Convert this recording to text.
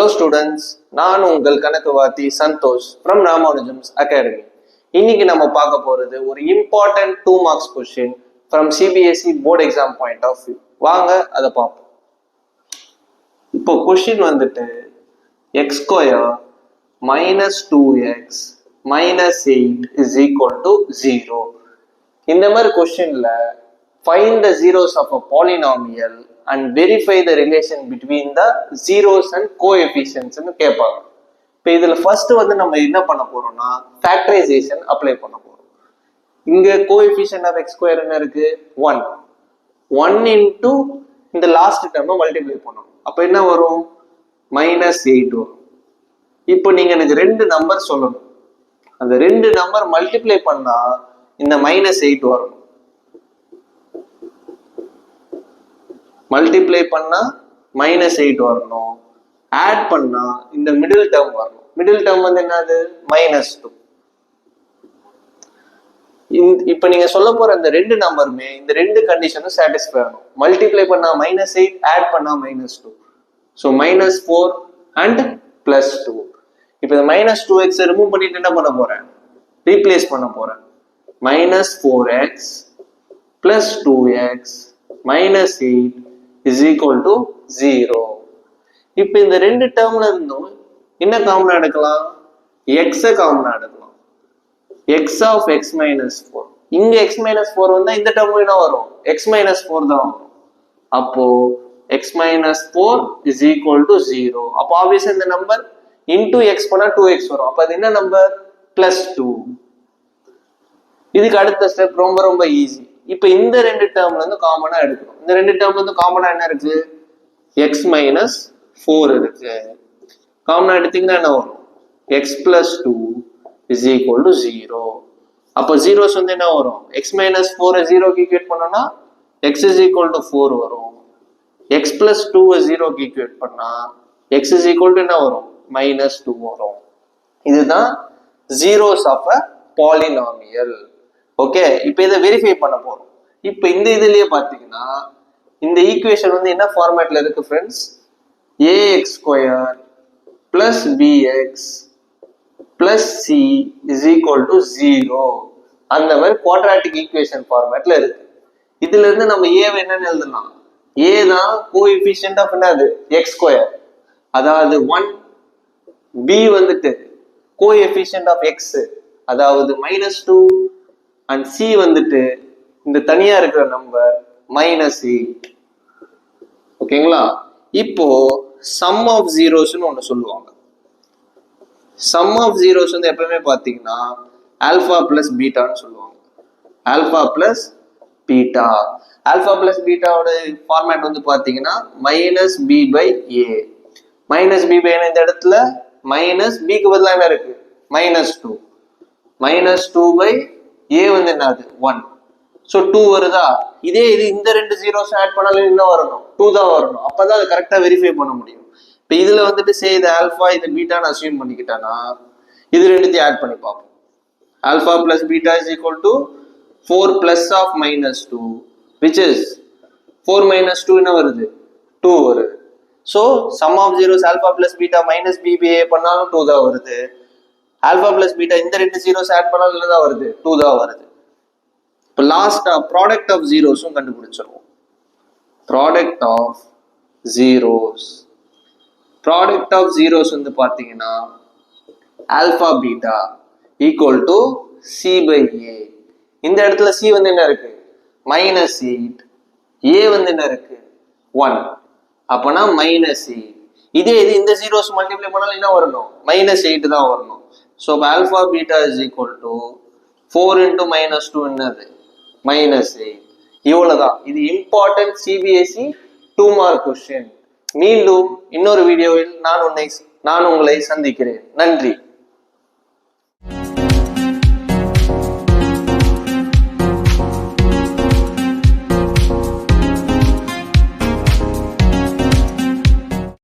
Hello students, நான் உங்கள் கணக்குவாத்தி Santhosh from Ramanujan's Academy. இன்னைக்கு நம்ம பார்க்க போறது ஒரு important 2 marks question from CBSE board exam point of view. வாங்க அதை பார்ப்போம். இப்போ கொஸ்டின் வந்துட்டு x square minus 2x minus 8 is equal to 0. இந்த மாதிரி கொஸ்டின்ல find the zeros of a polynomial and verify the relation between the zeros and coefficients னு கேட்பாங்க. இப்போ இதுல ஃபர்ஸ்ட் வந்து நம்ம என்ன பண்ண போறோம்னா ஃபேக்டரைசேஷன் அப்ளை பண்ண போறோம். இங்க கோஎஃபிஷியன்ட் ஆஃப் x ஸ்கொயர் என்ன இருக்கு 1 இன்டு இந்த லாஸ்ட் டேர்மை மல்டிப்ளை பண்ணணும். அப்ப என்ன வரும் -8 வரும். இப்போ நீங்க எனக்கு ரெண்டு நம்பர் சொல்லணும். அந்த ரெண்டு நம்பர் மல்டிப்ளை பண்ணா இந்த -8 வரும். மல்டிப்ளை பண்ணா -8 வரணும். ஆட் பண்ணா இந்த மிடில் டேர்ம் வரணும். மிடில் டேர்ம் வந்து என்னது -2. இப்ப நீங்க சொல்ல போற இந்த ரெண்டு நம்பருமே இந்த ரெண்டு கண்டிஷனும் சாட்டிஸ்ஃபை ஆகணும். மல்டிப்ளை பண்ணா -8, ஆட் பண்ணா -2. So -4 and +2. இப்போ இந்த -2x ரிமூவ் பண்ணிட்டு என்ன பண்ண போறேன், ரீப்ளேஸ் பண்ண போறேன். -4x + 2x -8 is equal to 0. இப்போ இந்த ரெண்டு டேர்ம்ல இருந்தும் என்ன காமனா எடுக்கலாம், x காமனா எடுக்கலாம். x of x minus 4. இங்க x minus 4 வந்தா இந்த டேர்ம் என்ன வரும், x minus 4 தான் வரும். அப்போ x minus 4 is equal to 0. அப்போ ஆப்வியஸா இந்த நம்பர் into x பண்ணா 2x வரும். அப்ப அது என்ன நம்பர் +2. இதுக்கு அடுத்த ஸ்டெப் ரொம்ப ரொம்ப ஈஸி. இப்ப இந்த ரெண்டு டேர்ம்ல இருந்து காமனா எடுக்கணும். இந்த ரெண்டு டேர்ம்ல இருந்து காமனா என்ன இருக்கு, x minus 4 இருக்கு. காமனா எடுத்தீங்கன்னா என்ன வரும், x plus 2 is equal to 0. அப்ப ஜீரோஸ் வந்து என்ன வரும், x minus 4 0க்கு ஈக்குவேட் பண்ணனா x is equal to 4 வரும். x plus 2 0க்கு ஈக்குவேட் பண்ணா x is equal to என்ன வரும், -2 வரும். இதுதான் zeros of a polynomial. Okay, இப்போ இதை வெரிஃபை பண்ண போறோம். இப்போ இந்த இதுலயே பாத்தீங்கன்னா இந்த ஈக்குவேஷன் வந்து என்ன ஃபார்மேட்ல இருக்கு friends, ax² + bx + c is equal to 0. அந்த மாதிரி குவாட்ராட்டிக் ஈக்குவேஷன் ஃபார்மேட்ல இருக்கு. இதுல இருந்து நம்ம a என்னன்னு எழுதலாம், a தான் கோஎஃபிஷியன்ட் ஆஃப் என்னது x², அதாவது 1. b வந்துட்டு கோஎஃபிஷியன்ட் ஆஃப் x, அதாவது -2. அண்ட் c வந்துட்டு இந்த தனியா இருக்கிற நம்பர் -8. ஓகேங்களா. இப்போ சம் ஆஃப் ஜீரோஸ்னு ஒன்று சொல்லுவாங்க. சம் ஆஃப் ஜீரோஸ் வந்து எப்பவுமே பார்த்தீங்கன்னா ஆல்பா பிளஸ் பீட்டான்னு சொல்லுவாங்க. Alpha plus beta. Alpha plus பீட்டாவோட ஃபார்மேட் வந்து பார்த்தீங்கன்னா -b/a. -b/a இந்த இடத்துல -bக்கு பதிலாக என்ன இருக்கு, -2. -2/a வந்து என்னது 1. ஸோ 2 வருதா. இதே இது இந்த ரெண்டு ஜீரோஸ் ஆட் பண்ணாலும் என்ன வரணும், 2 தான் வரணும். அப்பதான் அதை கரெக்டா வெரிஃபை பண்ண முடியும். இப்போ இதுல வந்துட்டு சே இது ஆல்பா இது பீட்டான்னு அசியூம் பண்ணிக்கிட்டானா இது ரெண்டுத்தையும் ஆட் பண்ணி பார்ப்போம். Alpha plus beta is equal to 4 plus of -2 which is 4 - 2 என்ன வருது, 2 வருது. So sum of zeros alpha plus beta -b/a பண்ணாலும் 2 தான் வருது. ஆல்பா பிளஸ் பீட்டா இந்த ரெண்டு ஜீரோஸ் ஆட் பண்ணாலும் என்ன தான் வருது, 2 தான் வருது. இப்போ லாஸ்டா ப்ராடக்ட் ஆஃப் ஜீரோஸும் கண்டுபிடிச்சிருவோம். Product of zeros, product of zeros வந்து பார்த்தீங்கன்னா alpha beta equal to c/a. இந்த இடத்துல c வந்து என்ன இருக்கு -8, a வந்து என்ன இருக்கு 1. அப்பனா -8. இதே இது இந்த ஜீரோஸ் மல்டிப்ளை பண்ணாலும் என்ன வரணும், -8 தான் வரணும். So alpha beta is equal to 4 × -2 என்னது -8. இவ்வளவுதான். இது இம்பார்ட்டன்ட் CBSE 2 மார்க் கொஸ்டின். மீண்டும் இன்னொரு வீடியோவில் நான் உங்களை சந்திக்கிறேன். நன்றி.